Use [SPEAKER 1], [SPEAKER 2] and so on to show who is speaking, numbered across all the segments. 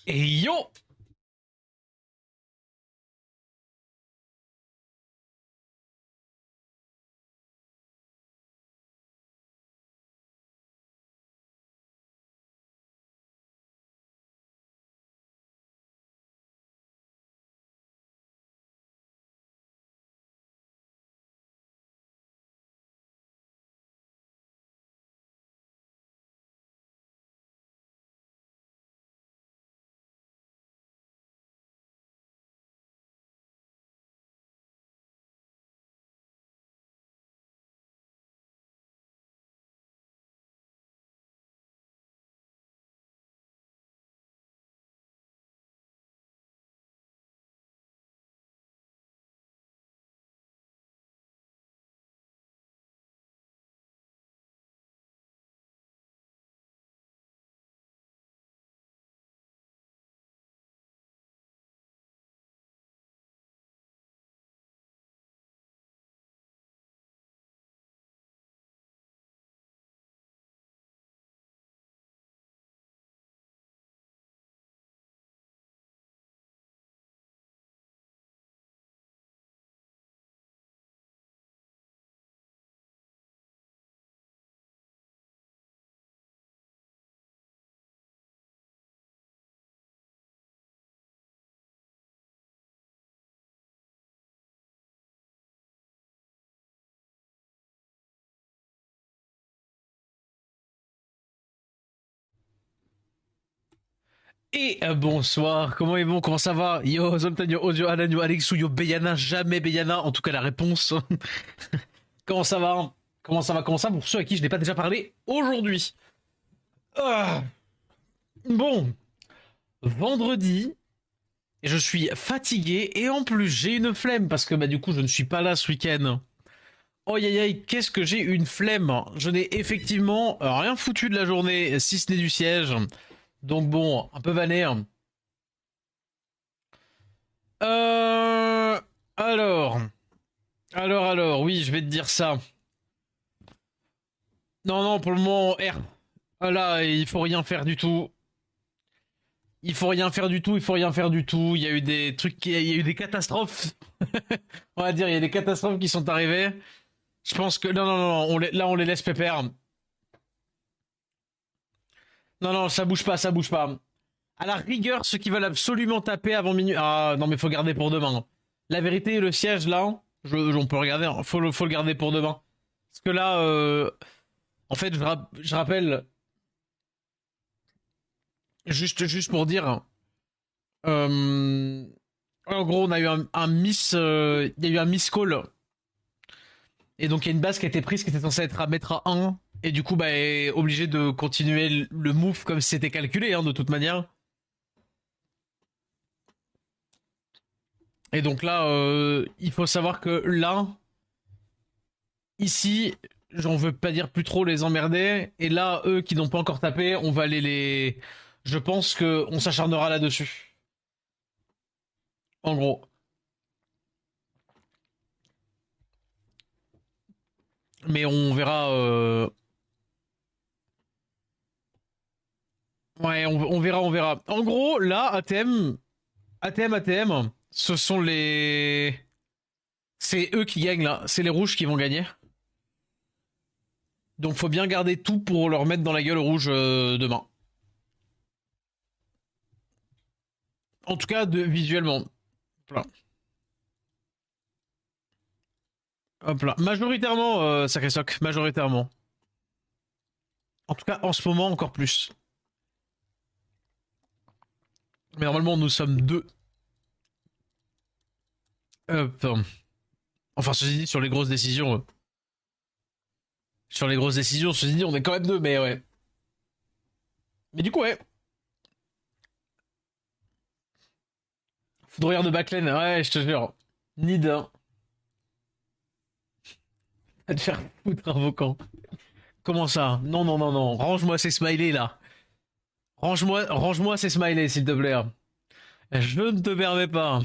[SPEAKER 1] Et yo. Et bonsoir, comment ils vont, comment ça va? Yo, Zoltan, yo, Odio, Alan, yo, Alexou, yo, Beyana, jamais Beyana, en tout cas la réponse. Comment ça va? Comment ça va? Comment ça pour ceux à qui je n'ai pas déjà parlé aujourd'hui? Ah, bon, vendredi, je suis fatigué et en plus j'ai une flemme parce que bah du coup je ne suis pas là ce week-end. Oh aïe aïe, qu'est-ce que j'ai une flemme. Je n'ai effectivement rien foutu de la journée si ce n'est du siège. Donc bon, un peu vanné. Euh... Alors... alors, oui, je vais te dire ça. Non, non, pour le moment, R. Ah là, il faut rien faire du tout. Il faut rien faire du tout, il faut rien faire du tout. Il y a eu des trucs, il y a eu des catastrophes. On va dire, il y a des catastrophes qui sont arrivées. Je pense que, non, non, non, là, on les laisse pépère. Non, non, ça bouge pas, ça bouge pas. À la rigueur, ceux qui veulent absolument taper avant minuit. Ah, non, mais faut garder pour demain. La vérité, le siège, là, on peut regarder, hein. Faut le garder pour demain. Parce que là, en fait, je rappelle, juste pour dire, en gros, on a eu un miss, il y a eu un miss call, et donc il y a une base qui a été prise qui était censée être à mettre à 1, et du coup, bah, est obligé de continuer le move comme si c'était calculé, hein, de toute manière. Et donc là, il faut savoir que là, ici, j'en veux pas dire plus trop les emmerder, et là, eux qui n'ont pas encore tapé, on va les... Je pense que on s'acharnera là-dessus. En gros. Mais on verra. Ouais, on verra, on verra. En gros, là, ATM, ce sont les. C'est eux qui gagnent là. C'est les rouges qui vont gagner. Donc faut bien garder tout pour leur mettre dans la gueule rouge demain. En tout cas, visuellement. Voilà. Hop là. Majoritairement, sacré soc. Majoritairement. En tout cas, en ce moment, encore plus. Mais normalement, nous sommes deux. Hop. Enfin, ceci dit, sur les grosses décisions. Sur les grosses décisions, ceci dit, on est quand même deux, mais ouais. Mais du coup, ouais. Foudroyeur de Backlaine, ouais, je te jure. Nid, hein. À te faire foutre, invoquant. Comment ça? Non, non, non, non. Range-moi ces smileys là. Range-moi ces smileys, s'il te plaît. Je ne te permets pas.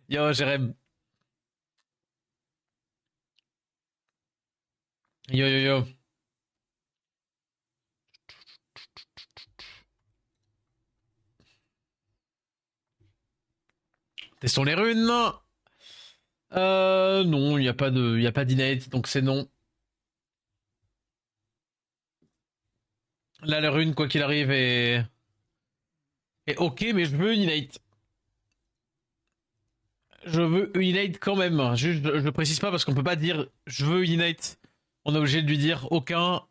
[SPEAKER 1] Yo, Jérém. Yo, yo, yo. Testons les runes. Non, y a pas d'inate, donc c'est non. Là, la rune, quoi qu'il arrive, est ok, mais je veux une innate. Je veux une innate quand même. Juste, je précise pas parce qu'on peut pas dire je veux une innate. On est obligé de lui dire aucun,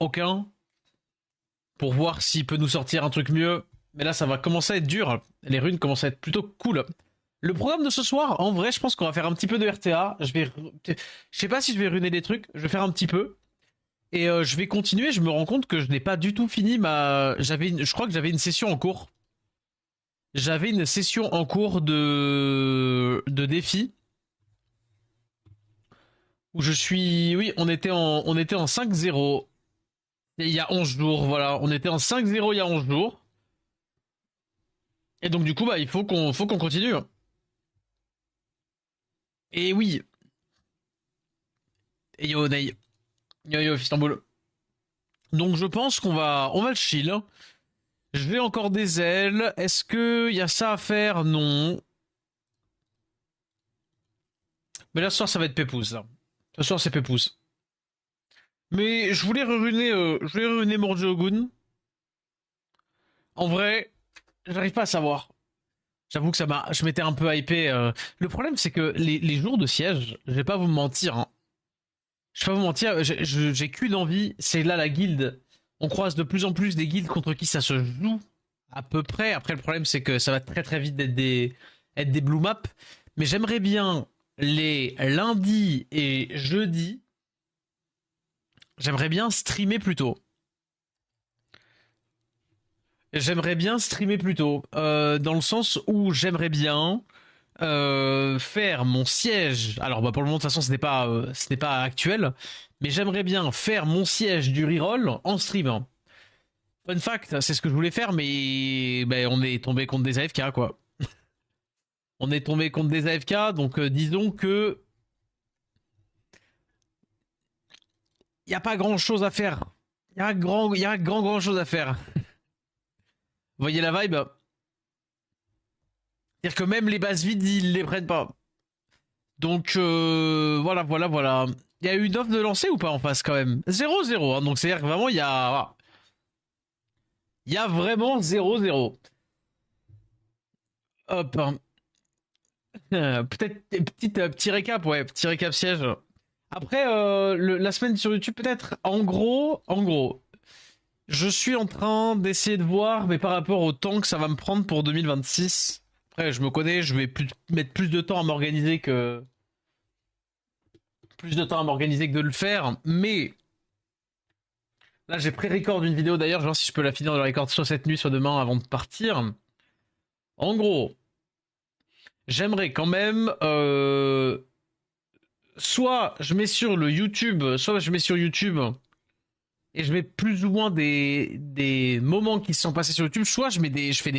[SPEAKER 1] pour voir s'il peut nous sortir un truc mieux. Mais là, ça va commencer à être dur. Les runes commencent à être plutôt cool. Le programme de ce soir, en vrai, je pense qu'on va faire un petit peu de RTA. Je sais pas si je vais ruiner des trucs. Je vais faire un petit peu. Et je vais continuer. Je me rends compte que je n'ai pas du tout fini ma. Je crois que j'avais une session en cours. J'avais une session en cours de défi où je suis. Oui, on était en 5-0. Il y a 11 jours, voilà. On était en 5-0 il y a 11 jours. Et donc, du coup, bah, faut qu'on continue. Et oui. Et yo, Ney. Yo, yo, Istanbul. Donc, je pense on va le chill. Je vais encore des ailes. Est-ce que y a ça à faire? Non. Mais là, ce soir, ça va être pépouze, là. Ce soir, c'est pépouze. Mais je voulais ruiner Morjogun. En vrai, j'arrive pas à savoir. J'avoue que je m'étais un peu hypé. Le problème, c'est que les jours de siège, je vais pas vous mentir, hein. Je vais pas vous mentir, j'ai qu'une envie, c'est là la guilde. On croise de plus en plus des guildes contre qui ça se joue à peu près. Après, le problème, c'est que ça va très très vite être des blue maps. Mais j'aimerais bien les lundis et jeudis, j'aimerais bien streamer plus tôt. J'aimerais bien streamer plus tôt. Dans le sens où j'aimerais bien faire mon siège. Alors bah pour le moment de toute façon ce n'est pas actuel, mais j'aimerais bien faire mon siège du reroll en stream. Fun fact, c'est ce que je voulais faire, mais ben, on est tombé contre des AFK quoi. On est tombé contre des AFK, donc disons que il y a pas grand chose à faire. Il y a grand chose à faire. Vous voyez la vibe? C'est-à-dire que même les bases vides ils les prennent pas. Donc voilà. Il y a eu une offre de lancer ou pas en face quand même? 0-0, hein, donc c'est-à-dire que vraiment il y a vraiment 0-0. Hop, hein. Peut-être petit récap, ouais, petit récap siège. Après, la semaine sur YouTube, peut-être, en gros, je suis en train d'essayer de voir, mais par rapport au temps que ça va me prendre pour 2026. Après, je me connais, je vais mettre plus de temps à m'organiser que de le faire, mais là, j'ai pré-record une vidéo d'ailleurs, je vais voir si je peux la finir de la record soit cette nuit, soit demain avant de partir. En gros, j'aimerais quand même soit je mets sur le YouTube, soit je mets sur YouTube et je mets plus ou moins des moments qui se sont passés sur YouTube, soit je fais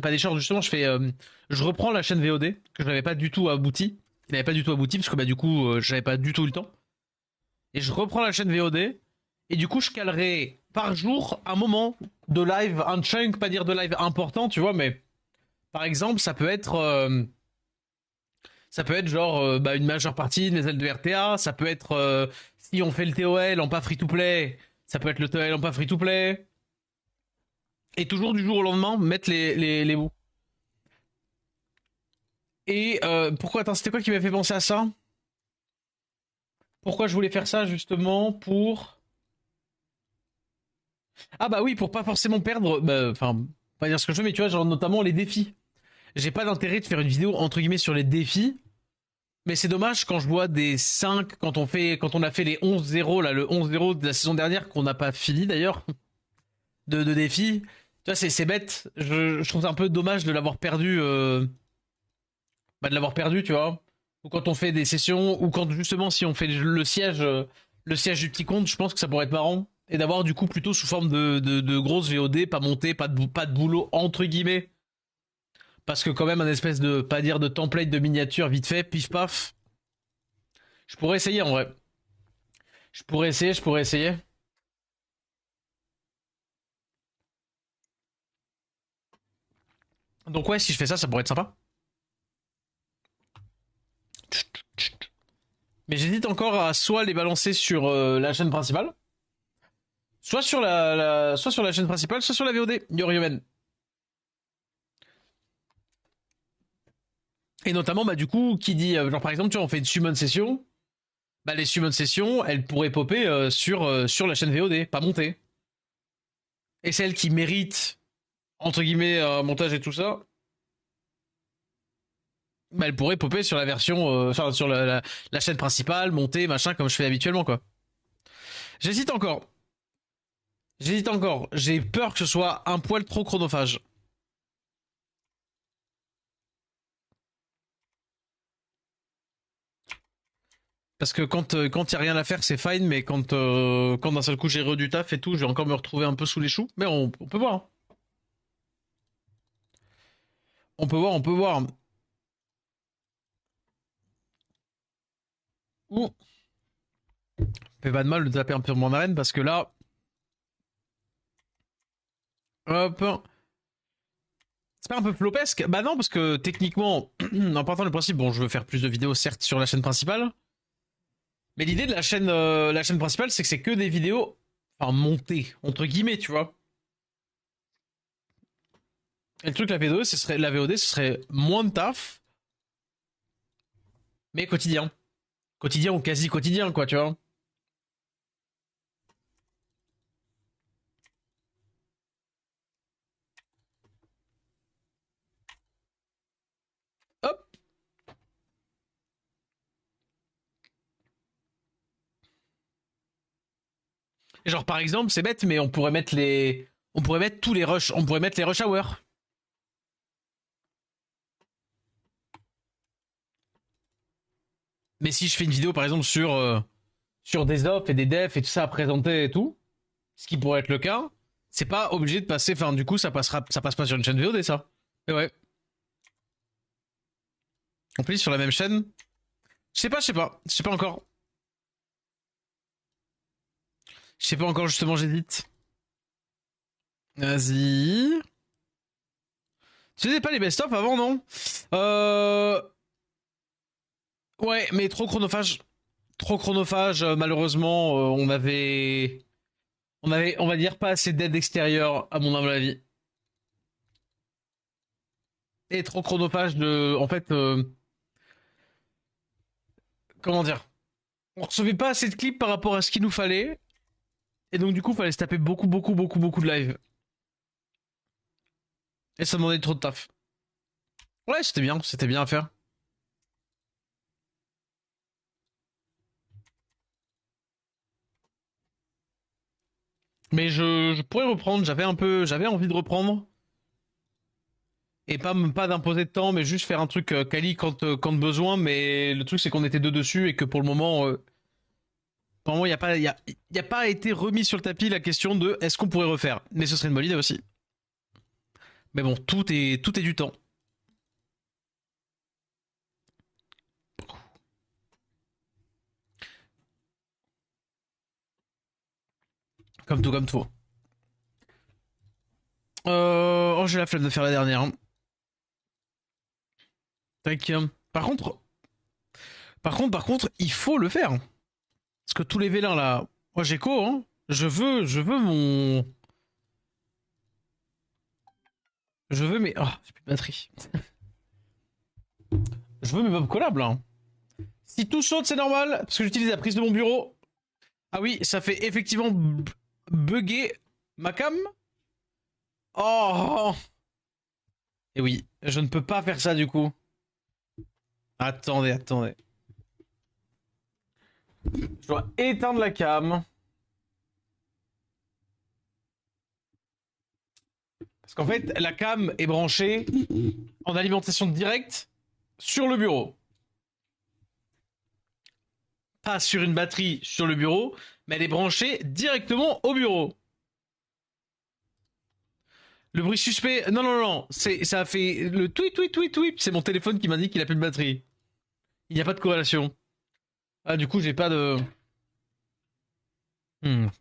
[SPEAKER 1] pas des shorts justement, je reprends la chaîne VOD que je n'avais pas du tout abouti, qui n'avait pas du tout abouti parce que bah du coup j'avais pas du tout eu le temps et je reprends la chaîne VOD et du coup je calerai par jour un moment de live, un chunk, pas dire de live important, tu vois, mais par exemple ça peut être genre bah, une majeure partie de mes ailes de RTA. Ça peut être si on fait le TOL en pas free to play, ça peut être le TOL en pas free to play. Et toujours du jour au lendemain, mettre les bouts. Et pourquoi, attends, c'était quoi qui m'a fait penser à ça? Pourquoi je voulais faire ça justement pour. Ah bah oui, pour pas forcément perdre. Bah, enfin, pas dire ce que je veux, mais tu vois, genre notamment les défis. J'ai pas d'intérêt de faire une vidéo entre guillemets sur les défis. Mais c'est dommage quand je vois des 5, quand on a fait les 11-0, là, le 11-0 de la saison dernière, qu'on n'a pas fini d'ailleurs, de défis. Tu vois, c'est bête. Je trouve ça un peu dommage de l'avoir perdu, bah, de l'avoir perdu, tu vois. Ou quand on fait des sessions, ou quand justement, si on fait le siège du petit compte, je pense que ça pourrait être marrant. Et d'avoir du coup plutôt sous forme de grosses VOD, pas montées, pas de boulot, entre guillemets. Parce que quand même, un espèce de, pas dire de template de miniature vite fait, pif paf. Je pourrais essayer en vrai. Je pourrais essayer. Donc ouais, si je fais ça, ça pourrait être sympa. Mais j'hésite encore à soit les balancer sur la chaîne principale, soit sur soit sur la chaîne principale, soit sur la VOD, Yoriomen. Et notamment, bah, du coup, qui dit, genre par exemple, tu vois, on fait une summon session, bah, les summon sessions, elles pourraient popper sur la chaîne VOD, pas monter. Et celles qui méritent, entre guillemets, montage et tout ça, bah, elles pourraient popper sur la version, enfin, sur la chaîne principale, monter, machin, comme je fais habituellement, quoi. J'hésite encore. J'hésite encore. J'ai peur que ce soit un poil trop chronophage. Parce que quand y a rien à faire, c'est fine, mais quand d'un seul coup j'ai du taf et tout, je vais encore me retrouver un peu sous les choux. Mais on peut voir, hein. On peut voir, on peut voir. Ouh. Fait pas de mal de taper un peu mon arène parce que là, hop. C'est pas un peu flopesque? Bah non, parce que techniquement, en partant du principe, bon, je veux faire plus de vidéos certes sur la chaîne principale, mais l'idée de la chaîne principale, c'est que c'est que des vidéos, enfin montées entre guillemets, tu vois. Et le truc la VOD, ce serait moins de taf, mais quotidien, quotidien ou quasi quotidien, quoi, tu vois. Hop. Et genre par exemple, c'est bête, mais on pourrait mettre tous les rush, on pourrait mettre les rush hour. Mais si je fais une vidéo par exemple sur des offs et des defs et tout ça à présenter et tout, ce qui pourrait être le cas, c'est pas obligé de passer. Enfin, du coup, ça passe pas sur une chaîne VOD, ça. Et ouais. En plus, sur la même chaîne, je sais pas encore. Je sais pas encore justement, j'hésite. Vas-y. Tu faisais pas les best-of avant, non? Euh... Ouais, mais trop chronophage. Trop chronophage, malheureusement, on va dire, pas assez d'aide extérieure, à mon humble avis. Et trop chronophage de, en fait, comment dire? On recevait pas assez de clips par rapport à ce qu'il nous fallait. Et donc, du coup, il fallait se taper beaucoup de live. Et ça demandait trop de taf. Ouais, c'était bien à faire. Mais je pourrais reprendre, j'avais envie de reprendre. Et pas d'imposer de temps, mais juste faire un truc quali quand besoin. Mais le truc, c'est qu'on était deux dessus et que pour le moment, il y a pas été remis sur le tapis la question de est-ce qu'on pourrait refaire. Mais ce serait une bonne idée aussi. Mais bon, tout est du temps. Comme tout, comme tout. Oh, j'ai la flemme de faire la dernière, hein. Tac. Par contre, il faut le faire. Parce que tous les vélins là, moi j'ai co, hein. Je veux mon, je veux mes, oh, j'ai plus de batterie. Je veux mes mobs collables, hein. Si tout saute, c'est normal, parce que j'utilise la prise de mon bureau. Ah oui, ça fait effectivement bugger ma cam. Oh. Et oui, je ne peux pas faire ça du coup. Attendez. Je dois éteindre la cam. Parce qu'en fait, la cam est branchée en alimentation directe sur le bureau. Pas sur une batterie sur le bureau, mais elle est branchée directement au bureau. Le bruit suspect. Non. Ça a fait le tweet. C'est mon téléphone qui m'indique qu'il a plus de batterie. Il n'y a pas de corrélation. Ah, du coup, j'ai pas de.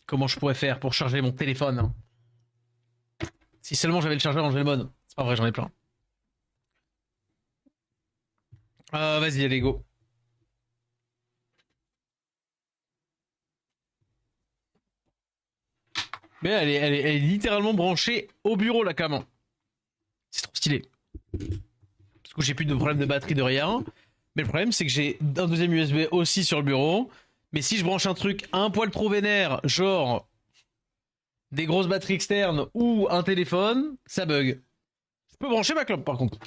[SPEAKER 1] Comment je pourrais faire pour charger mon téléphone, hein? Si seulement j'avais le chargeur en mode. C'est pas vrai, j'en ai plein. Vas-y, allez, go. Mais elle est littéralement branchée au bureau, la cam. C'est trop stylé. Parce que j'ai plus de problème de batterie de rien. Mais le problème, c'est que j'ai un deuxième USB aussi sur le bureau. Mais si je branche un truc un poil trop vénère, genre des grosses batteries externes ou un téléphone, ça bug. Je peux brancher ma clope par contre.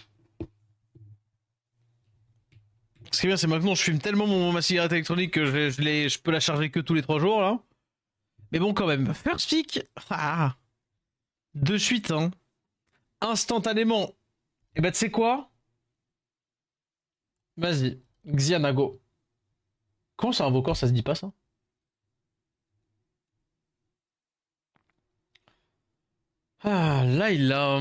[SPEAKER 1] Ce qui est bien, c'est maintenant je fume tellement ma cigarette électronique que je peux la charger que tous les 3 jours là. Mais bon, quand même. First pick, de suite, hein. Instantanément. Et bah, tu sais quoi? Vas-y. Xianago. Comment c'est invoquant, ça se dit pas ça? Ah, là, il a.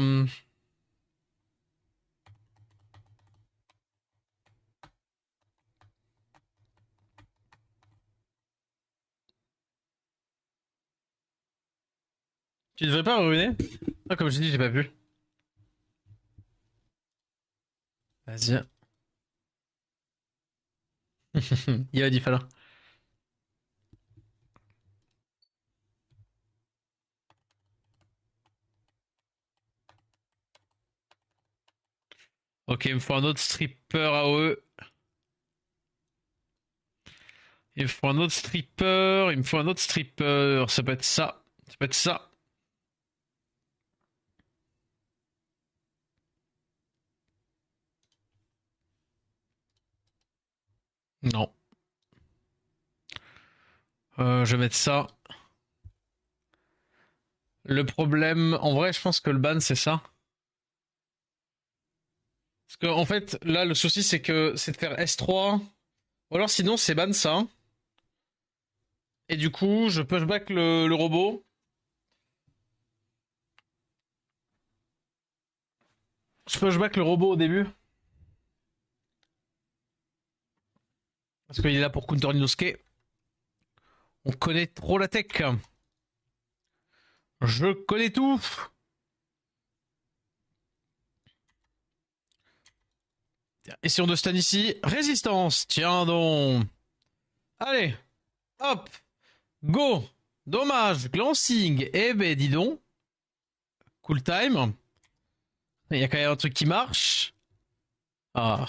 [SPEAKER 1] Tu devrais pas ruiner? Ah, comme je dis, j'ai pas vu. Vas-y. Il a dit falloir. Ok, il me faut un autre stripper AOE. Il me faut un autre stripper. Il me faut un autre stripper. Ça peut être ça. Ça peut être ça. Non. Je vais mettre ça. Le problème, en vrai, je pense que le ban, c'est ça. Parce que, en fait, là, le souci, c'est que c'est de faire S3. Ou alors, sinon, c'est ban ça. Et du coup, je pushback le robot. Je pushback le robot au début. Parce qu'il est là pour counter Inosuke. On connaît trop la tech. Je connais tout. Et si on de stun ici, résistance. Tiens donc. Allez, hop, go. Dommage, glancing. Eh ben, dis donc. Cool time. Il y a quand même un truc qui marche. Ah.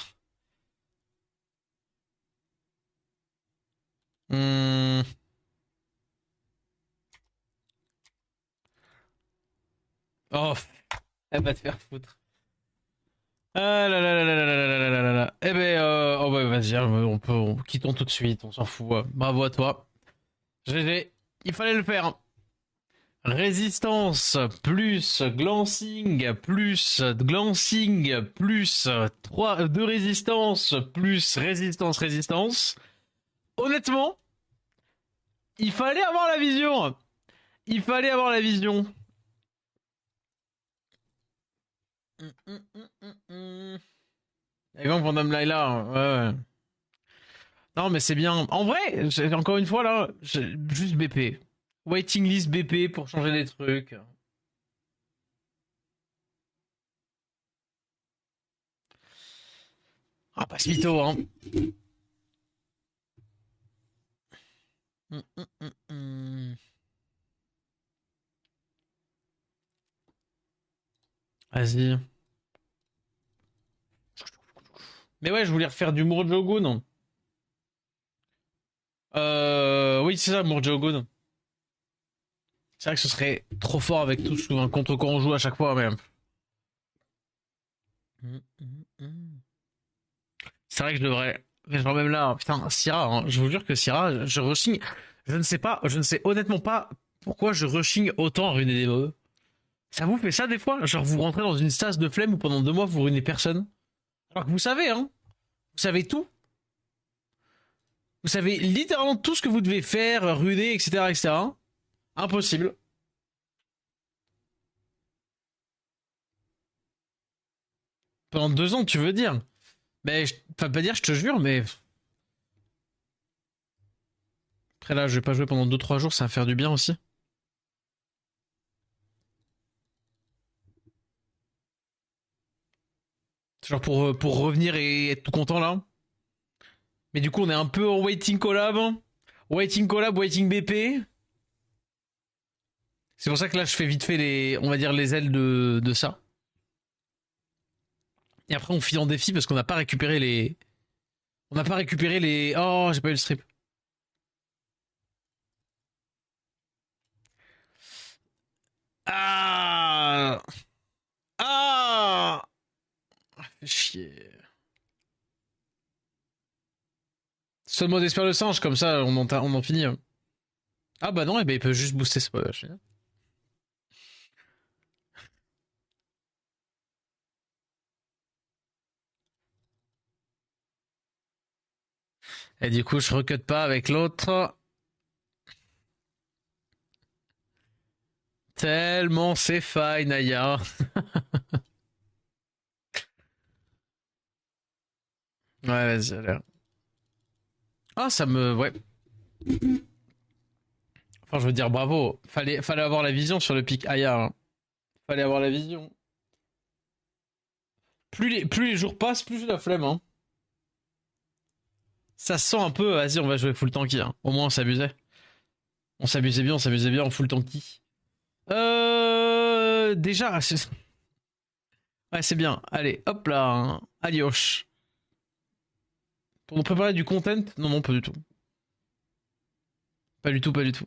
[SPEAKER 1] Hmm. Oh, elle va te faire foutre. Ah là là là là là là là là là là. Eh ben, oh bah vas-y, quittons tout de suite, on s'en fout. Bravo à toi. GG, il fallait le faire. Résistance plus glancing plus 3 de résistance plus résistance. Honnêtement, il fallait avoir la vision. Il fallait avoir la vision. Et quand on aime Laila, ouais. Non, mais c'est bien. En vrai, encore une fois, là, juste BP. Waiting list BP pour changer des trucs. Ah, pas ce mytho, hein. Vas-y. Mais ouais, je voulais refaire du Murjogun. Oui, c'est ça, Murjogun. C'est vrai que ce serait trop fort avec tout ce contre quoi on joue à chaque fois, même. C'est vrai que je devrais. Mais genre même là, putain, Syrah, hein, je vous jure que Syrah, je rushing. Je ne sais pas, je ne sais honnêtement pas pourquoi je rushing autant à ruiner des mobs. Ça vous fait ça des fois? Genre vous rentrez dans une stase de flemme où pendant 2 mois vous ruinez personne? Alors que vous savez, hein? Vous savez tout. Vous savez littéralement tout ce que vous devez faire, ruiner, etc., etc. Impossible. Pendant 2 ans, tu veux dire? Mais, enfin, pas dire, je te jure, mais. Après là, je vais pas jouer pendant 2-3 jours, ça va faire du bien aussi. Genre pour revenir et être tout content là. Mais du coup, on est un peu en waiting collab. Waiting collab, waiting BP. C'est pour ça que là, je fais vite fait les, on va dire, les ailes de ça. Et après, on file en défi parce qu'on n'a pas récupéré les... On n'a pas récupéré les... Oh, j'ai pas eu le strip. Ah. Ah. Fais chier. Seul mode espère le singe, comme ça, on en finit. Hein. Ah bah non, eh ben, il peut juste booster, c'est pas génial. Et du coup, je recute pas avec l'autre. Tellement c'est fine, Naya. Ouais, vas-y, allez. Ah, ça me... Ouais. Enfin, je veux dire, bravo. Fallait avoir la vision sur le pic Aya. Hein. Fallait avoir la vision. Plus les jours passent, plus j'ai la flemme. Hein. Ça sent un peu, vas-y, on va jouer full tanky. Hein. Au moins, on s'amusait. On s'amusait bien en full tanky. Déjà, ouais, c'est bien. Allez, hop là. Hein. Adios. Pour nous préparer du content? Non, non, pas du tout. Pas du tout, pas du tout.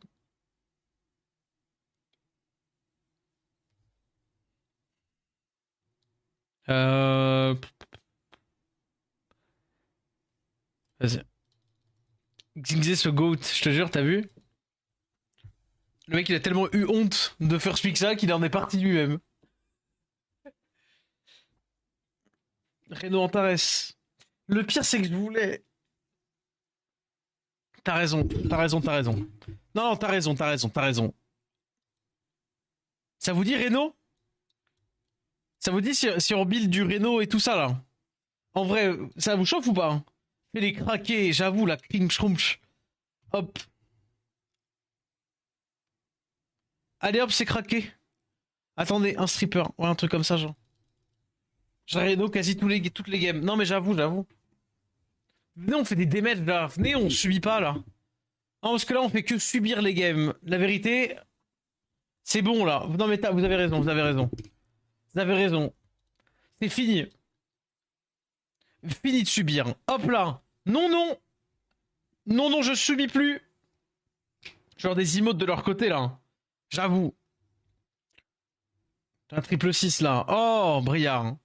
[SPEAKER 1] Euh... Vas-y. Xingzé ce goat, je te jure, t'as vu? Le mec, il a tellement eu honte de First Pick ça qu'il en est parti lui-même. Renault Antares. Le pire, c'est que je voulais. T'as raison, t'as raison, t'as raison. Non, non, t'as raison, t'as raison, t'as raison. Ça vous dit Renault? Ça vous dit si on build du Renault et tout ça là? En vrai, ça vous chauffe ou pas? Fais les craquer, j'avoue, la kring schrumpf. Hop. Allez hop, c'est craqué. Attendez, un stripper. Ouais, un truc comme ça, genre. J'ai Renault quasi toutes les games. Non, mais j'avoue, j'avoue. Venez, on fait des démêles là. Venez, on subit pas là. Non, parce que là, on fait que subir les games. La vérité, c'est bon là. Non, mais vous avez raison, vous avez raison. Vous avez raison. C'est fini. Fini de subir. Hop là. Non, non. Non, non, je subis plus. Genre des emotes de leur côté là. J'avoue. Un triple 6 là. Oh, Briard.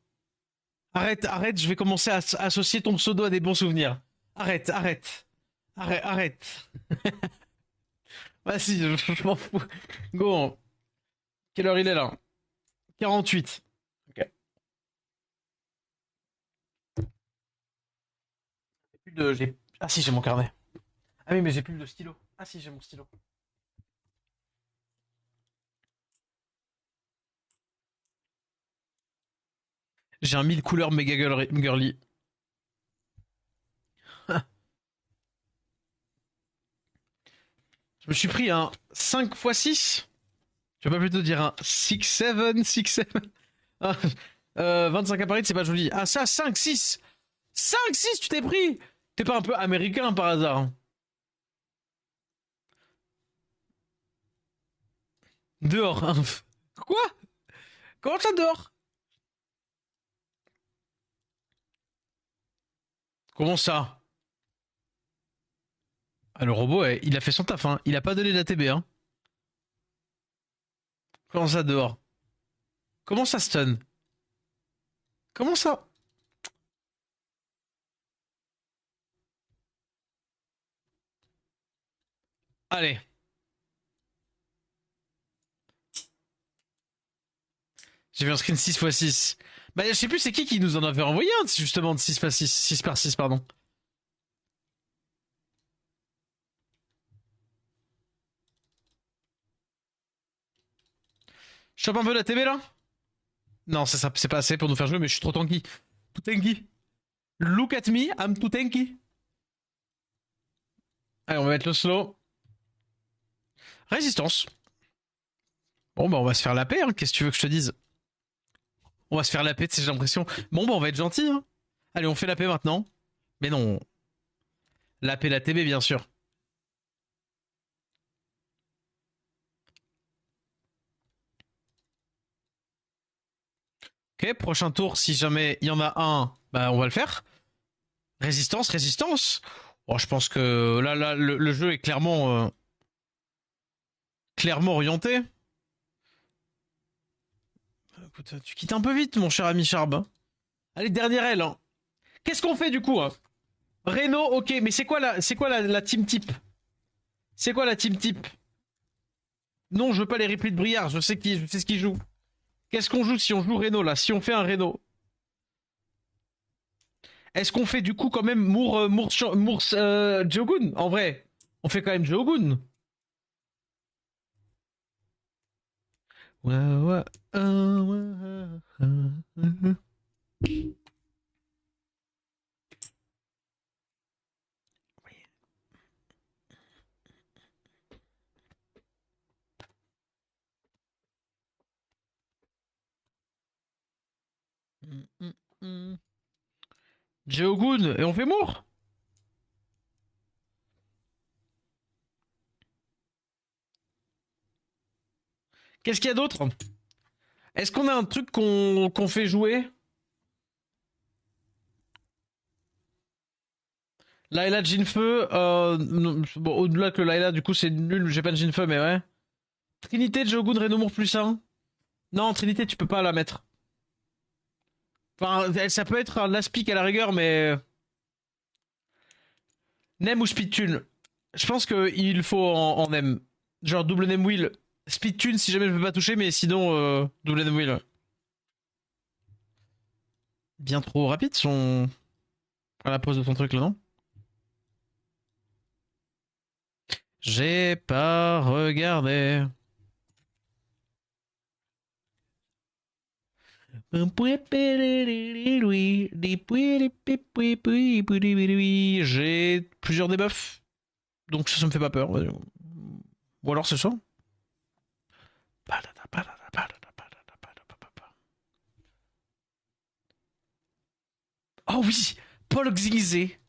[SPEAKER 1] Arrête, arrête, je vais commencer à associer ton pseudo à des bons souvenirs. Arrête, arrête. Arrête, arrête. Vas-y, je m'en fous. Go. Quelle heure il est là? 48. Ok. Ah si, j'ai mon carnet. Ah oui, mais j'ai plus de stylo. Ah si, j'ai mon stylo. J'ai un 1000 couleurs méga girly. Je me suis pris un 5 x 6. Je vais pas plutôt dire un 6-7, 6-7. Ah, 25 appareils, c'est pas joli. Ah ça, 5-6. 5-6, tu t'es pris. T'es pas un peu américain par hasard? Hein. Dehors. Hein. Quoi? Comment ça dehors? Comment ça? Ah, le robot, il a fait son taf. Hein. Il a pas donné d'ATB. Hein. Comment ça dehors? Comment ça stun? Comment ça? Allez. J'ai vu un screen 6 x 6. Bah, je sais plus c'est qui nous en avait envoyé un, justement, de 6 x 6. 6 par 6, pardon. Je chope un peu la TB là? Non, c'est pas assez pour nous faire jouer, mais je suis trop tanky. Tout tanky. Look at me, I'm too tanky. Allez, on va mettre le slow. Résistance. Bon, bah, on va se faire la paix, hein. Qu'est-ce que tu veux que je te dise? On va se faire la paix, j'ai l'impression. Bon, bah, on va être gentil, hein. Allez, on fait la paix maintenant. Mais non. La paix, la TB, bien sûr. Ok, prochain tour, si jamais il y en a un, bah on va le faire. Résistance, résistance. Bon, je pense que là, le jeu est clairement orienté. Écoute, tu quittes un peu vite, mon cher ami Charb. Allez, dernière aile. Hein. Qu'est-ce qu'on fait du coup hein Renault, ok, mais c'est quoi la team type? C'est quoi la team type? Non, je veux pas les replays de Briard, je sais ce qu'il joue. Qu'est-ce qu'on joue si on joue Renault là? Si on fait un Renault. Est-ce qu'on fait du coup quand même Jogun? En vrai, on fait quand même Jogun. Ouais, ouais, ouais, Jogun, et on fait Moore? Qu'est-ce qu'il y a d'autre? Est-ce qu'on a un truc qu'on fait jouer? Layla Jinfeu, bon, au-delà que Layla, du coup, c'est nul, j'ai pas de Jinfeu, mais ouais. Trinité, Jogun, Renomour plus 1. Non, Trinité, tu peux pas la mettre. Enfin, ça peut être un aspic à la rigueur, mais. Nem ou Speedtune. Je pense qu'il faut en Nem. Genre double Nem Wheel. Speedtune si jamais je peux pas toucher, mais sinon, double Nem Wheel. Bien trop rapide son. À la pose de ton truc là, non? J'ai pas regardé. J'ai plusieurs debuffs, donc ça me fait pas peur. Ou alors c'est ça. Oh oui, Paul Xingzé.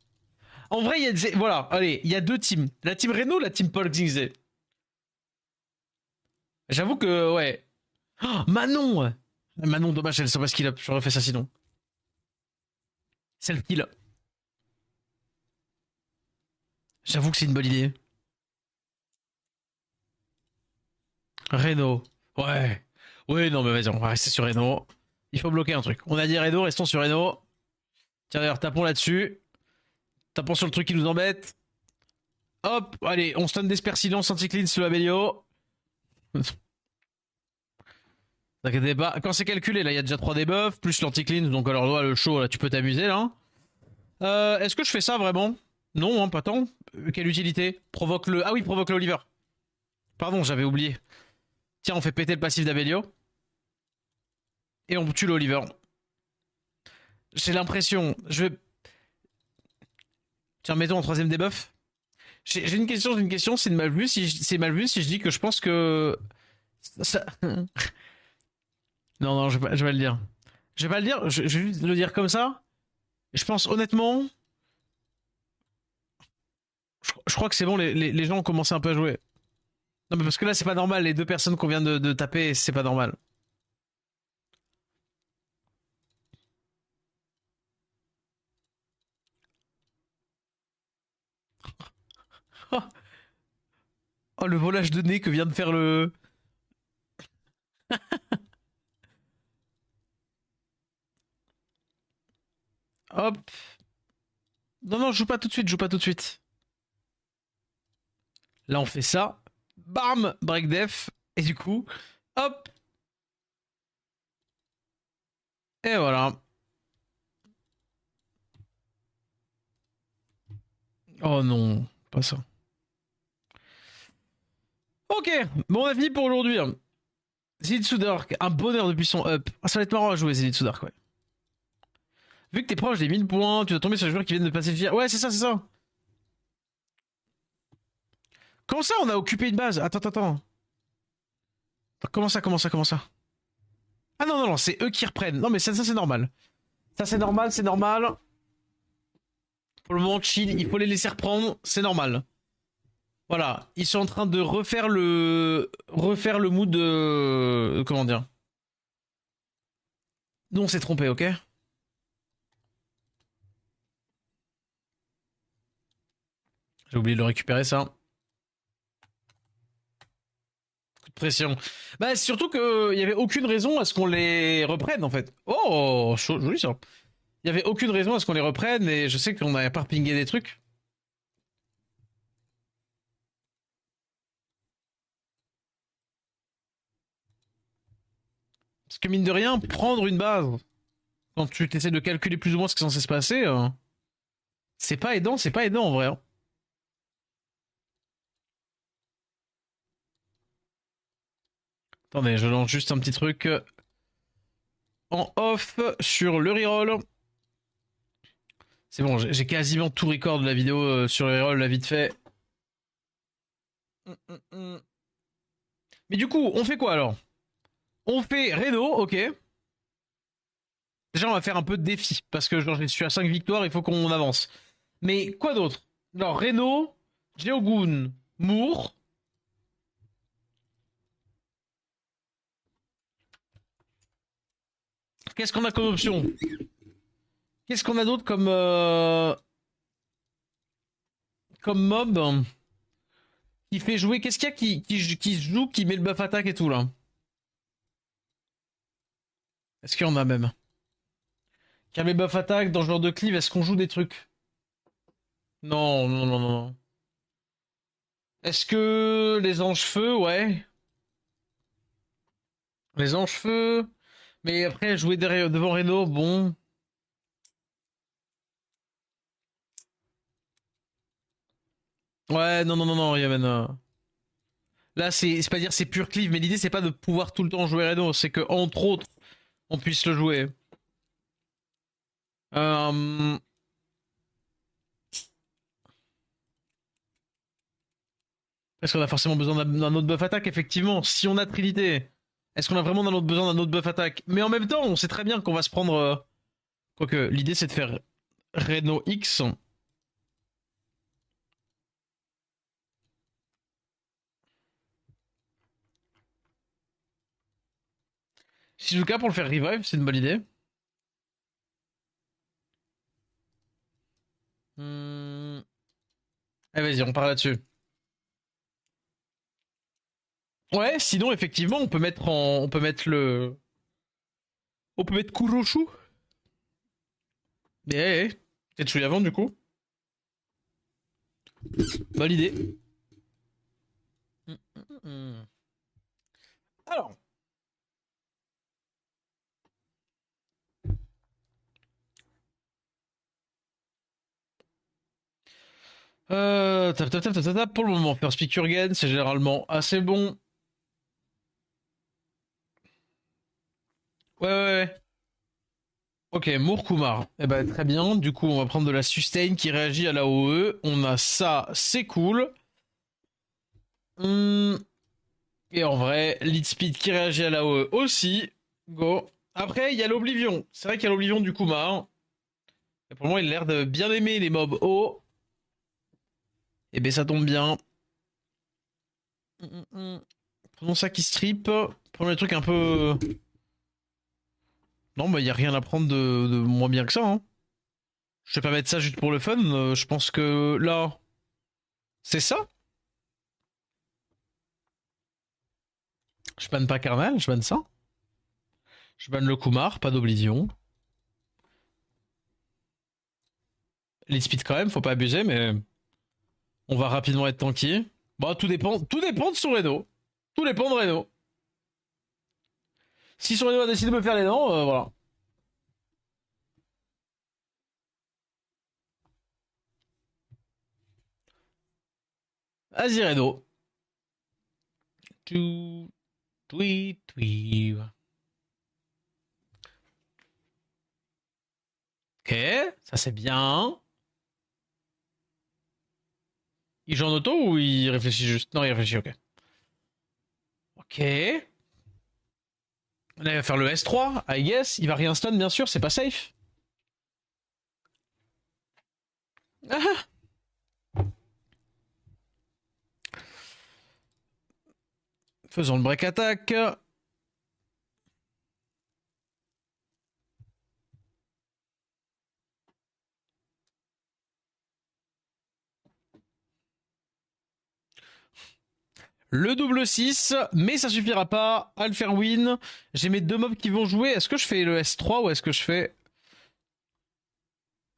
[SPEAKER 1] En vrai, il y a voilà, allez, il y a deux teams. La team Renault, la team Paul Xingzé. J'avoue que, ouais. Oh, Manon Manon, dommage, elle sait pas ce qu'il a. J'aurais fait ça sinon. C'est le kill. J'avoue que c'est une bonne idée. Renault. Ouais. Oui, non, mais vas-y, on va rester sur Renault. Il faut bloquer un truc. On a dit Renault, restons sur Renault. Tiens, d'ailleurs, tapons là-dessus. Tapons sur le truc qui nous embête. Hop, allez, on stun d'Esper Silence, anti-clean sur Abelio. T'inquiète pas, quand c'est calculé, là, il y a déjà 3 debuffs, plus l'anti-clean, donc alors là, le show, là, tu peux t'amuser, là. Est-ce que je fais ça, vraiment? Non, hein, pas tant. Quelle utilité? Provoque le... Ah oui, provoque le Oliver. Pardon, j'avais oublié. Tiens, on fait péter le passif d'Abelio. Et on tue le Oliver. J'ai l'impression... Je vais... Tiens, mettons en troisième debuff. J'ai une question, c'est mal vu c'est mal vu si je dis que je pense que... Ça... Non, non, je vais le dire. Je vais pas le dire, je vais juste le dire comme ça. Je pense honnêtement, je crois que c'est bon, les gens ont commencé un peu à jouer. Non, mais parce que là, c'est pas normal, les deux personnes qu'on vient de taper, c'est pas normal. Oh, oh, le volage de nez que vient de faire le. Hop. Non, non, joue pas tout de suite, joue pas tout de suite. Là, on fait ça. Bam! Break def. Et du coup, hop! Et voilà. Oh non, pas ça. Ok, bon, on a fini pour aujourd'hui. Zenitsu Dark, un bonheur depuis son up. Ah, ça va être marrant à jouer, Zenitsu Dark, ouais. Vu que t'es proche des 1000 points, tu vas tomber sur les joueurs qui viennent de passer le fier. Ouais, c'est ça, c'est ça. Comment ça, on a occupé une base? Attends, attends, attends. Comment ça, comment ça, comment ça? Ah non, non, non, c'est eux qui reprennent. Non, mais ça c'est normal. Ça, c'est normal, c'est normal. Pour le moment, chill, il faut les laisser reprendre, c'est normal. Voilà, ils sont en train de refaire le mood de... Comment dire? Nous, on s'est trompé, ok? J'ai oublié de le récupérer, ça. Coup de pression. Bah, surtout qu'il y avait aucune raison à ce qu'on les reprenne, en fait. Oh, joli ça. Il y avait aucune raison à ce qu'on les reprenne, et je sais qu'on n'avait pas pingé des trucs. Parce que mine de rien, prendre une base, quand tu essaies de calculer plus ou moins ce qui est censé se passer, c'est pas aidant en vrai, hein. Attendez, je lance juste un petit truc en off sur le reroll. C'est bon, j'ai quasiment tout record de la vidéo sur le reroll, là vite fait. Mais du coup, on fait quoi alors? On fait Reno, ok. Déjà, on va faire un peu de défi, parce que genre, je suis à 5 victoires, il faut qu'on avance. Mais quoi d'autre? Alors, Reno, Jeogun, Moore. Qu'est-ce qu'on a comme option? Qu'est-ce qu'on a d'autre comme mob qui fait jouer? Qu'est-ce qu'il y a qui se joue, qui met le buff attack et tout là? Est-ce qu'il y en a même? Qui a les buff attack dans ce genre de cleave, est-ce qu'on joue des trucs? Non, non, non, non, non. Est-ce que les anges feu, ouais. Les anges feu. Mais après, jouer derrière, devant Reno, bon. Ouais, non, non, non, non, Yaman. Là, c'est pas dire c'est pur cleave, mais l'idée c'est pas de pouvoir tout le temps jouer Reno, c'est que entre autres, on puisse le jouer. Euh, Est-ce qu'on a forcément besoin d'un autre buff attack? Effectivement, si on a Trinité, est-ce qu'on a vraiment besoin d'un autre buff attack? Mais en même temps, on sait très bien qu'on va se prendre. Quoique, l'idée c'est de faire Reno X. Shizuka pour le faire revive, c'est une bonne idée. Hmm. Allez, vas-y, on part là-dessus. Ouais, sinon, effectivement, on peut mettre on peut mettre Kuroshu. Mais, Tetsuya avant, du coup. Bonne idée. Alors. Pour le moment, faire Spicurgen, c'est généralement assez bon. Ouais, ouais, ouais. Ok, Mourkoumar. Eh ben, très bien. Du coup, on va prendre de la sustain qui réagit à la OE. On a ça, c'est cool. Hum, Et en vrai, lead speed qui réagit à la OE aussi. Go. Après, il y a l'Oblivion. C'est vrai qu'il y a l'Oblivion du Kumar. Et pour moi, il a l'air de bien aimer les mobs hauts. Et ben, ça tombe bien. Prenons ça qui strip. Prenons les trucs un peu. Non, bah, il y a rien à prendre de moins bien que ça, hein. Je vais pas mettre ça juste pour le fun. Je pense que là, c'est ça. Je banne pas Carnal, je banne ça. Je banne le Kumar, pas d'Oblivion. Lead speed quand même, faut pas abuser, mais on va rapidement être tanky. Bon, tout dépend de son Reno. Tout dépend de Reno. Si son Reno a décidé de me faire les dents, voilà. Vas-y Reno. Tout, tweet, tweet. Ok, ça c'est bien. Il joue en auto ou il réfléchit juste? Non, il réfléchit, ok. Ok. Là, il va faire le S3, I guess. Il va rien stun, bien sûr, c'est pas safe. Ah, faisons le break attack. Le double 6, mais ça suffira pas à le faire win. J'ai mes deux mobs qui vont jouer. Est-ce que je fais le S3 ou est-ce que je fais...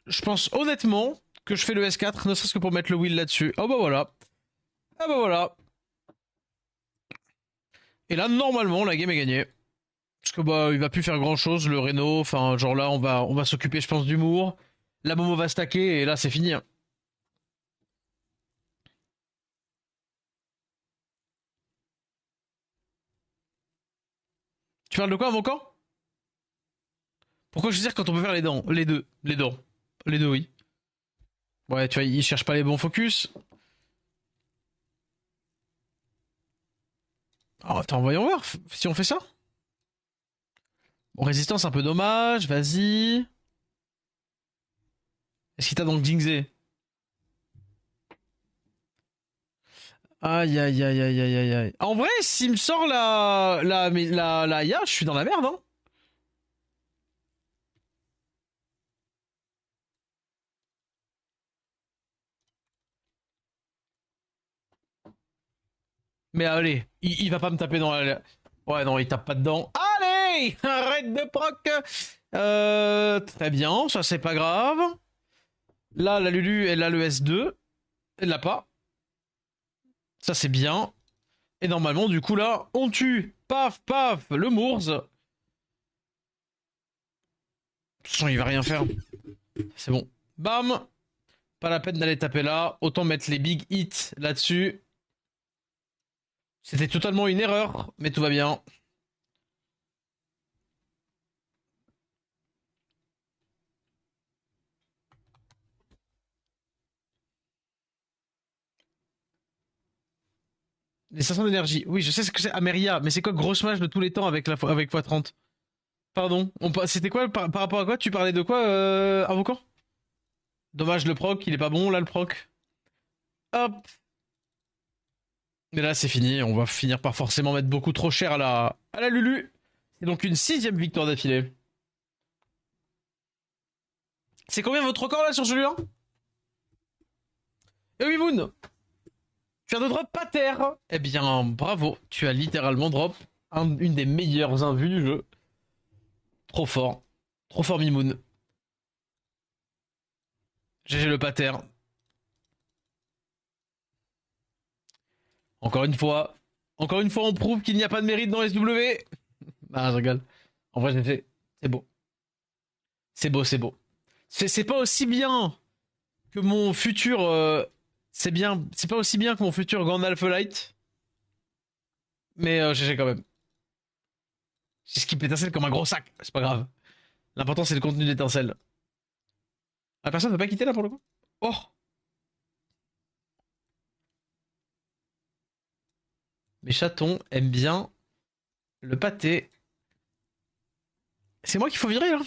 [SPEAKER 1] Je pense honnêtement que je fais le S4, ne serait-ce que pour mettre le wheel là-dessus. Oh bah voilà. Ah bah voilà. Et là, normalement, la game est gagnée. Parce que bah, il va plus faire grand-chose, le Reno. Enfin, genre là, on va s'occuper, je pense, d'humour. La Momo va stacker et là, c'est fini. Hein. Tu parles de quoi, mon camp? Pourquoi choisir quand on peut faire les dents? Les deux. Les dents. Les deux, oui. Ouais, tu vois, il cherche pas les bons focus. Alors, attends, voyons voir si on fait ça. Bon, résistance, un peu dommage, vas-y. Est-ce qu'il t'a donc Jingzé? Aïe, aïe, aïe, aïe, aïe, aïe, aïe. En vrai, s'il me sort la IA, je suis dans la merde, hein. Mais allez, il va pas me taper dans la... Ouais, non, il tape pas dedans. Allez, arrête de proc. Très bien, ça c'est pas grave. Là, la Lulu, elle a le S2. Elle l'a pas. Ça c'est bien. Et normalement, du coup, là, on tue. Paf, paf, le Mours. De toute façon, il va rien faire. C'est bon. Bam. Pas la peine d'aller taper là. Autant mettre les big hits là-dessus. C'était totalement une erreur, mais tout va bien. Les 500 d'énergie. Oui, je sais ce que c'est Ameria, mais c'est quoi grosse match de tous les temps avec avec x30? Pardon. C'était quoi par rapport à quoi? Tu parlais de quoi, Invoquant? Dommage le proc, il est pas bon là le proc. Hop. Mais là c'est fini, on va finir par forcément mettre beaucoup trop cher à la Lulu. C'est donc une sixième victoire d'affilée. C'est combien votre record là sur celui-là? Eh oui Moon, tu viens de drop pas terre. Eh bien bravo, tu as littéralement drop une des meilleures invues du jeu. Trop fort. Trop fort Mimoun. GG le pater. Encore une fois. Encore une fois, on prouve qu'il n'y a pas de mérite dans SW. Ah, je rigole. En vrai, j'ai fait. C'est beau. C'est beau, c'est beau. C'est pas aussi bien que mon futur. C'est bien. C'est pas aussi bien que mon futur Gandalf Light. Mais GG quand même. J'ai skip l'étincelle comme un gros sac. C'est pas grave. L'important, c'est le contenu d'étincelle. La personne ne veut pas quitter là pour le coup? Oh! Mes chatons aiment bien le pâté. C'est moi qu'il faut virer là.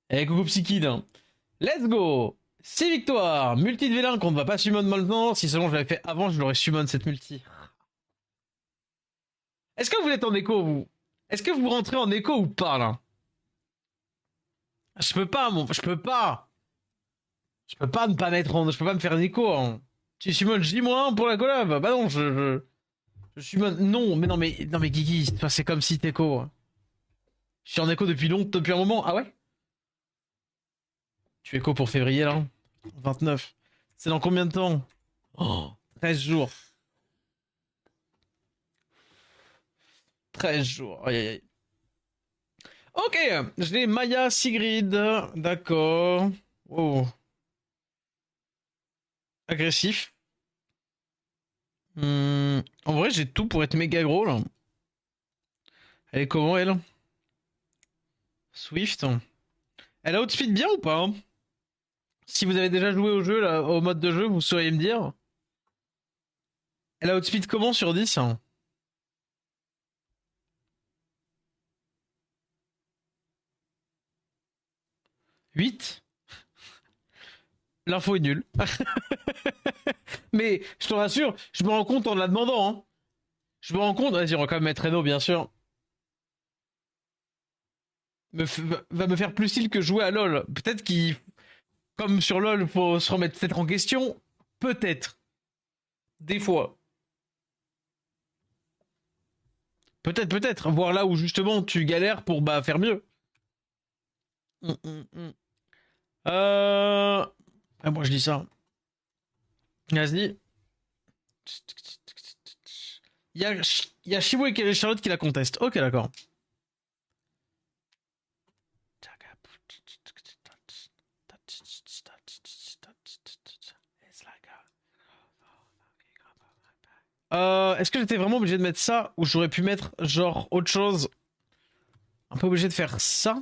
[SPEAKER 1] Eh, coucou Psykid. Let's go! 6 victoires! Multi de vélin qu'on ne va pas summon maintenant. Si seulement je l'avais fait avant, je l'aurais summon cette multi. Est-ce que vous êtes en écho, vous? Est-ce que vous rentrez en écho ou pas, là? Je peux pas, je peux pas. Je peux pas ne pas mettre en... Je peux pas me faire un écho, hein. Tu summon J-1 pour la collab. Bah non, je summon... Non, mais non, mais Guigui, c'est comme si t'écho. Je suis en écho depuis depuis un moment. Ah ouais? Tu écho pour février, là? 29. C'est dans combien de temps? Oh, 13 jours. 13 jours. Aïe, aïe, aïe. Ok, j'ai Maya Sigrid. D'accord. Oh. Agressif. En vrai, j'ai tout pour être méga gros, là. Elle est comment, elle? Swift. Elle a outspeed bien ou pas? Si vous avez déjà joué au jeu, là, au mode de jeu, vous sauriez me dire. Elle a outspeed comment sur 10? 8? L'info est nulle. Mais je te rassure, je me rends compte en la demandant. Hein. Je me rends compte. Vas-y, on va quand même mettre Reno, bien sûr. Va me faire plus style que jouer à LoL. Peut-être qu'il. Comme sur LoL, faut se remettre peut-être en question. Peut-être. Des fois. Peut-être, peut-être. Voir là où justement tu galères pour bah faire mieux. Mm. Ah, moi je dis ça. Vas-y. Il y a Shibu et Charlotte qui la contestent. Ok, d'accord. Est-ce que j'étais vraiment obligé de mettre ça ou j'aurais pu mettre genre autre chose? Un peu obligé de faire ça?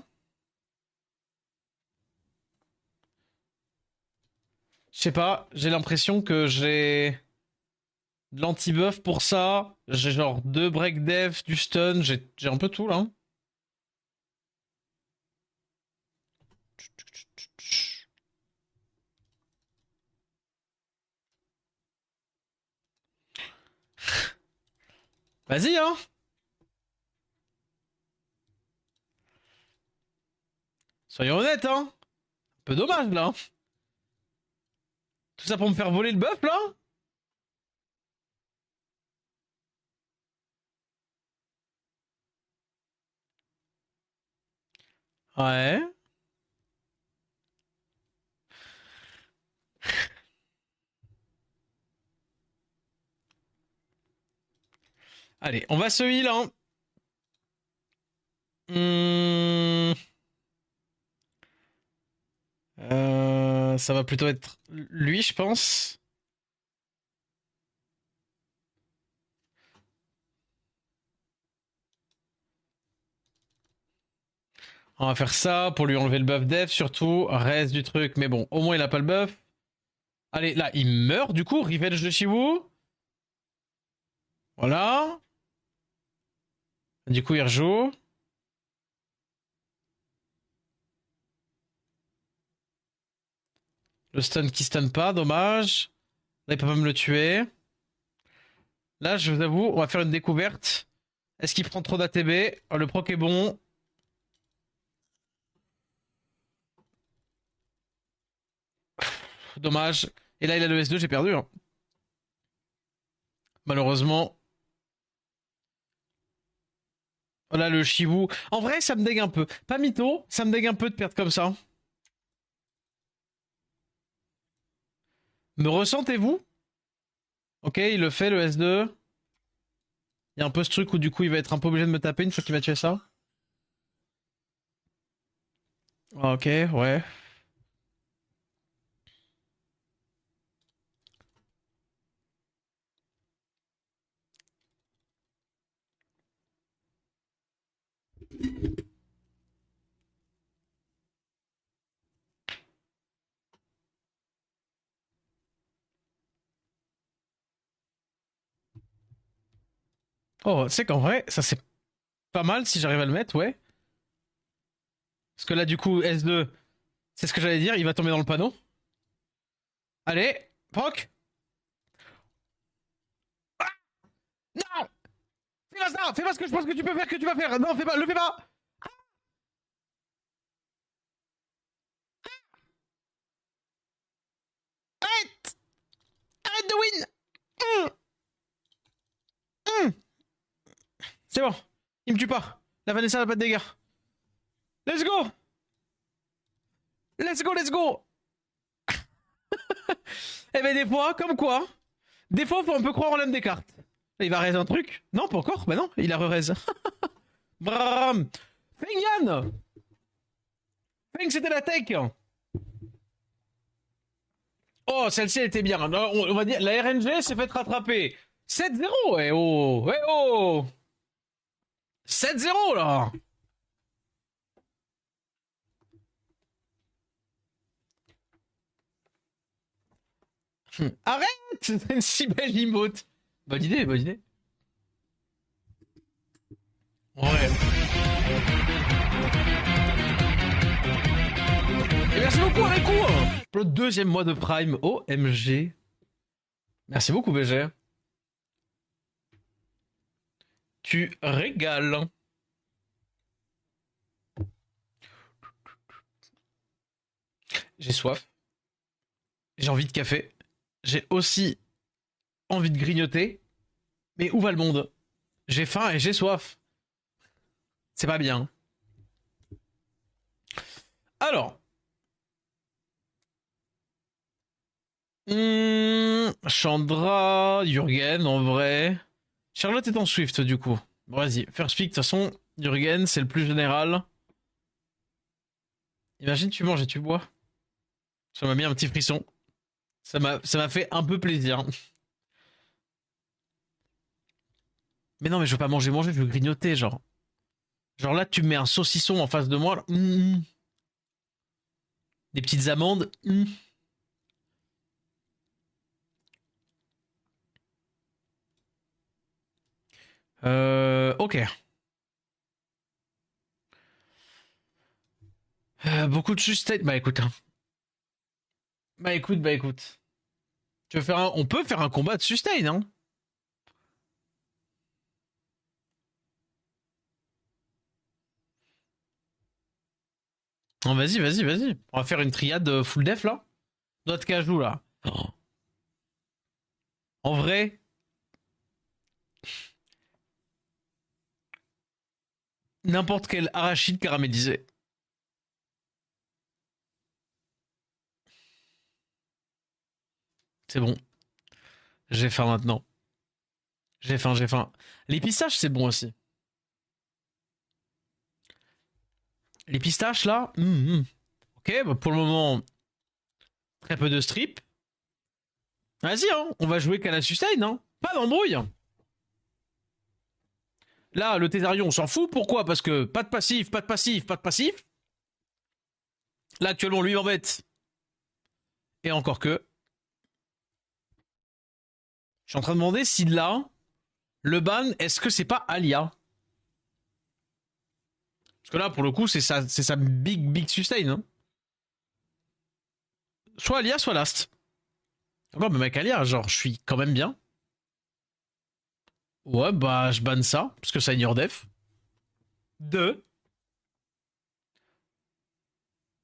[SPEAKER 1] Je sais pas, j'ai l'impression que j'ai de l'anti-buff pour ça. J'ai genre deux break dev, du stun, j'ai un peu tout là. Vas-y, hein. Soyons honnêtes, hein. Un peu dommage là. Tout ça pour me faire voler le buff là? Ouais. Allez, on va se heal, hein. Hmm, ça va plutôt être lui, je pense. On va faire ça pour lui enlever le buff def, surtout. Reste du truc, mais bon, au moins il a pas le buff. Allez, là, il meurt du coup. Revenge de Shiwu. Voilà. Du coup, il rejoue. Le stun qui stun pas, dommage. Là, il peut pas me le tuer. Là, je vous avoue, on va faire une découverte. Est-ce qu'il prend trop d'ATB? Le proc est bon. Dommage. Et là, il a le S2, j'ai perdu, hein. Malheureusement. Voilà le Shivu. En vrai, ça me dégue un peu. Pas mytho, ça me dégue un peu de perdre comme ça. Me ressentez-vous? Ok, il le fait, le S2. Il y a un peu ce truc où du coup, il va être un peu obligé de me taper une fois qu'il m'a tué ça. Ok, ouais. Oh, c'est qu'en vrai, ça c'est pas mal si j'arrive à le mettre, ouais. Parce que là, du coup, S2, c'est ce que j'allais dire, il va tomber dans le panneau. Allez, proc. Non! Fais pas ça! Fais pas ce que je pense que tu peux faire, que tu vas faire! Non, fais pas, le fais pas! Arrête! Arrête de win! Hum, hum. C'est bon, il me tue pas. La Vanessa n'a pas de dégâts. Let's go! Let's go, let's go! Eh ben des fois, comme quoi, des fois faut un peu croire en l'âme des cartes. Il va raise un truc? Non, pas encore. Bah non, il a re-raise. Bram! Feng Yan! Feng, c'était la tech! Oh, celle-ci, elle était bien. On va dire, la RNG s'est fait rattraper. 7-0, eh oh! Eh oh! 7-0, là! Arrête! C'est une si belle emote. Bonne idée, bonne idée. Ouais. Et merci beaucoup, Arekou, pour le deuxième mois de Prime. OMG. Merci beaucoup, BG. Tu régales. J'ai soif. J'ai envie de café. J'ai aussi envie de grignoter. Mais où va le monde? J'ai faim et j'ai soif. C'est pas bien. Alors. Chandra, Jürgen, en vrai. Charlotte est en Swift, du coup. Bon, vas-y. First pick, de toute façon, Jürgen, c'est le plus général. Imagine, tu manges et tu bois. Ça m'a mis un petit frisson. Ça m'a fait un peu plaisir. Mais non, mais je veux pas manger, je veux grignoter, genre. Genre là, tu me mets un saucisson en face de moi. Là. Des petites amandes. Ok. Beaucoup de sustain. Bah écoute, hein. Bah écoute. Tu veux faire un... On peut faire un combat de sustain, hein. Non, vas-y. On va faire une triade full def là. Noix de cajou là. Oh. En vrai, n'importe quel arachide caramélisé. C'est bon. J'ai faim maintenant. J'ai faim. Les pistaches, c'est bon aussi. Les pistaches là. Ok, bah pour le moment, très peu de strip. Vas-y, hein. On va jouer qu'à la sustain, hein. Pas d'embrouille. Là, le Thésarion, on s'en fout. Pourquoi? Parce que pas de passif, pas de passif, pas de passif. Là, actuellement, lui m'embête. Et encore que. Je suis en train de demander si là, le ban, est-ce que c'est pas Alia? Parce que là, pour le coup, c'est sa big sustain. Hein. Soit Alia, soit Last. Encore, mais mec, Alia, genre, je suis quand même bien. Ouais, bah, je banne ça, parce que ça ignore def. Deux.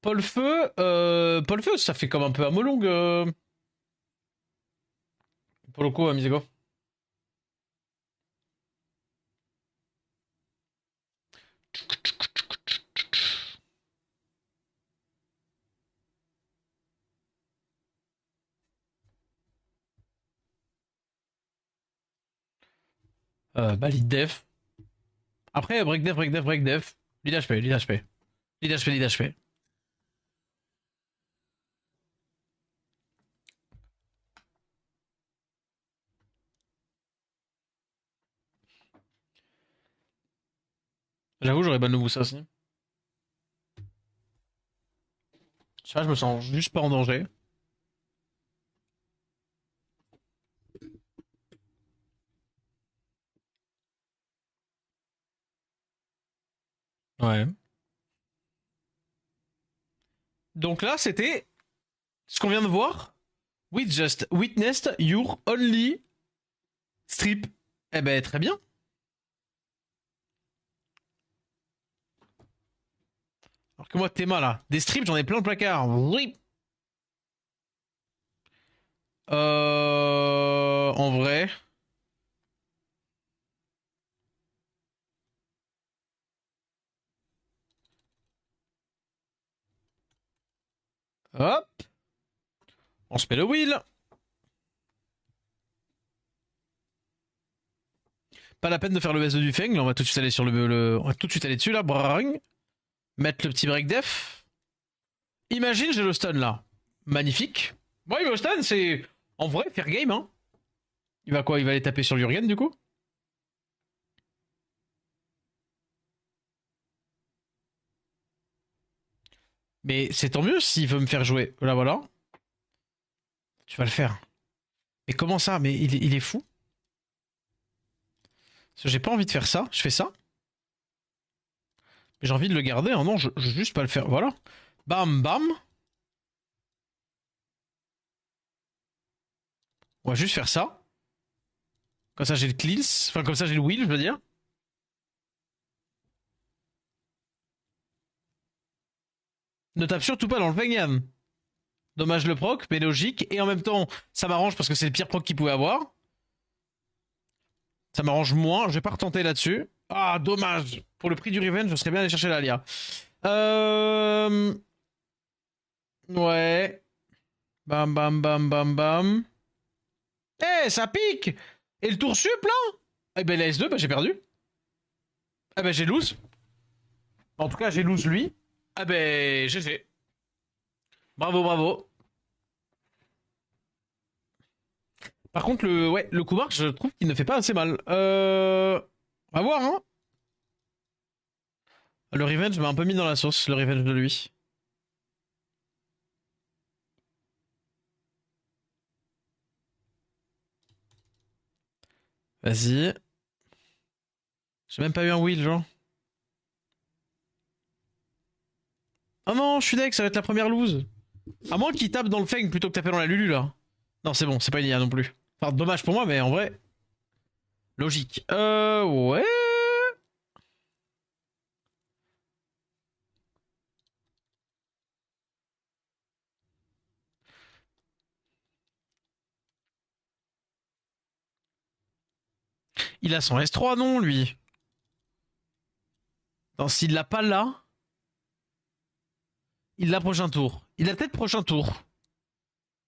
[SPEAKER 1] Paul Feu, ça fait comme un peu Amolong. Pour le coup, Misego. Bah, lead def. Après, break def. Lead HP, lead HP. Lead HP, lead HP. J'avoue, j'aurais ban le ça aussi. Je sais pas, je me sens juste pas en danger. Ouais. Donc là, c'était ce qu'on vient de voir. We just witnessed your only strip. Eh ben, très bien. Alors que moi, Théma, là, des strips, j'en ai plein le placard. Oui. En vrai. Hop. On se met le wheel. Pas la peine de faire le S2 du Feng. Là, on va tout de suite aller sur on va tout de suite aller dessus, là. Brrring. Mettre le petit break def. Imagine, j'ai le stun, là. Magnifique. Bon, le stun, c'est... En vrai, faire game, hein. Il va quoi? Il va aller taper sur Jurgen, du coup? Mais c'est tant mieux s'il veut me faire jouer. Là, voilà. Tu vas le faire. Mais comment ça? Mais il est fou. Parce que j'ai pas envie de faire ça. Je fais ça. Mais j'ai envie de le garder. Hein. Non, je veux juste pas le faire. Voilà. Bam, bam. On va juste faire ça. Comme ça, j'ai le cleans. Enfin, comme ça, j'ai le wheel, je veux dire. Ne tape surtout pas dans le Fengyan. Dommage le proc, mais logique. Et en même temps, ça m'arrange parce que c'est le pire proc qu'il pouvait avoir. Ça m'arrange moins, je vais pas retenter là-dessus. Ah, dommage. Pour le prix du revenge, je serais bien allé chercher l'Alia. Euh... Ouais. Bam, bam, bam, bam, bam. Eh, ça pique. Et le tour sup, là? Eh ben, la S2, bah, j'ai perdu. Ah ben, j'ai lose. En tout cas, j'ai lose lui. Ah ben, GG. Bravo, bravo. Par contre, ouais, le coup je trouve qu'il ne fait pas assez mal. On va voir, hein. Le revenge m'a un peu mis dans la sauce, le revenge de lui. Vas-y. J'ai même pas eu un wheel, genre. Oh non, je suis deck, ça va être la première lose. À moins qu'il tape dans le feng plutôt que taper dans la lulu, là. Non, c'est bon, c'est pas une IA non plus. Enfin, dommage pour moi, mais en vrai... Logique. Ouais... Il a son S3, non, lui? Non, s'il l'a pas là... Il l'a prochain tour. Il a peut-être prochain tour.